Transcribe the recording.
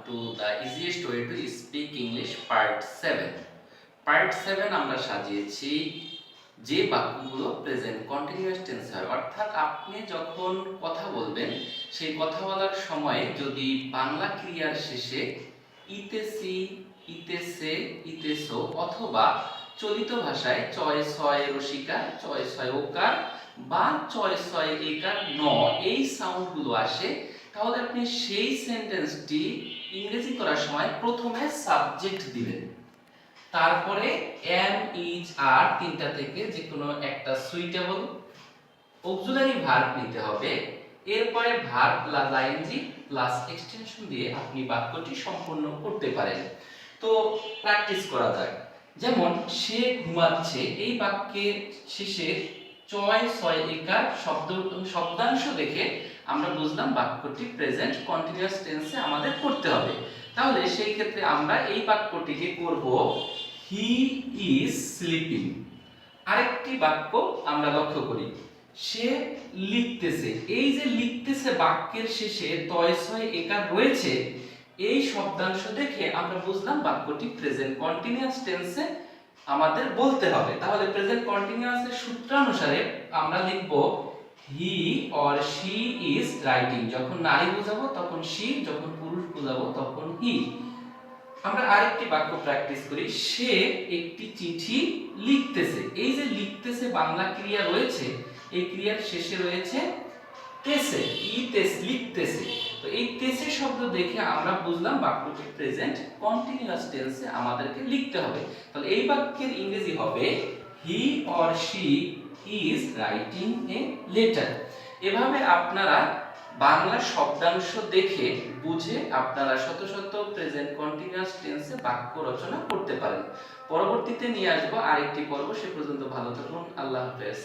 to the easiest way to speak English part 7. Part 7 আমরা সাজিয়েছি যে বাক্যগুলো প্রেজেন্ট কন্টিনিউয়াস টেন্স হয়, অর্থাৎ আপনি যখন কথা বলবেন সেই কথা বলার সময়ে যদি বাংলা ক্রিয়ার শেষে ইতেছি, ইতেছে, ইতেছো অথবা চলিত ভাষায় চয় ছয় রসিকা, চয় ছয় ওকার বা চয় ছয় একার ন এই সাউন্ডগুলো আসে, তাহলে আপনি সেই সেন্টেন্সটি ইংরেজি করার সময় প্রথমে সাবজেক্ট দিবেন, তারপরে এম, ইজ, আর তিনটা থেকে যে কোনো একটা সুইটেবল অক্সিলারি ভার্ব নিতে হবে। এরপরে verb plus ING plus extension দিয়ে আপনি বাক্যটি সম্পূর্ণ করতে পারেন। তো প্র্যাকটিস করা যাক। যেমন সে ঘুমাচ্ছে, এই বাক্যের শেষে চয় ছয় একার শব্দাংশ দেখে আমরা বুঝলাম বাক্যটি প্রেজেন্ট কন্টিনিউয়াস টেন্সে আমাদের করতে হবে। তাহলে সেই ক্ষেত্রে আমরা এই বাক্যটিকে করব হি ইজ স্লিপিং। আরেকটি বাক্য আমরা লক্ষ্য করি, সে লিখতেছে। এই যে লিখতেছে বাক্যের শেষে তয় ছয় একার রয়েছে, এই শব্দাংশ দেখে আমরা বুঝলাম বাক্যটি প্রেজেন্ট কন্টিনিউয়াস টেন্সে আমাদের বলতে হবে। তাহলে প্রেজেন্ট কন্টিনিউয়াসের সূত্রানুসারে আমরা লিখব he or she is writing. যখন নারী বোঝাবো তখন শি, যখন পুরুষ বোঝাবো তখন হি। আমরা আরেকটি বাক্য প্র্যাকটিস করি, সে একটি চিঠি লিখতেছে। এই যে লিখতেছে বাংলা ক্রিয়া রয়েছে, এই ক্রিয়ার শেষে রয়েছে তেসে, ইতেস, লিখতেছে। তো এই তেসে শব্দ দেখে আমরা বুঝলাম বাক্যটি প্রেজেন্ট কন্টিনিউয়াস টেন্সে আমাদেরকে লিখতে হবে। তাহলে এই বাক্যের ইংরেজি হবে he or she is writing a letter. এভাবে আপনারা বাংলা শব্দাংশ দেখে বুঝে আপনারা শত শত প্রেজেন্ট কন্টিনিউয়াস টেন্সে বাক্য রচনা করতে পারেন। পরবর্তীতে নিয়ে আসবো আরেকটি পর্ব, সে পর্যন্ত ভালো থাকুন। আল্লাহ হাফেজ।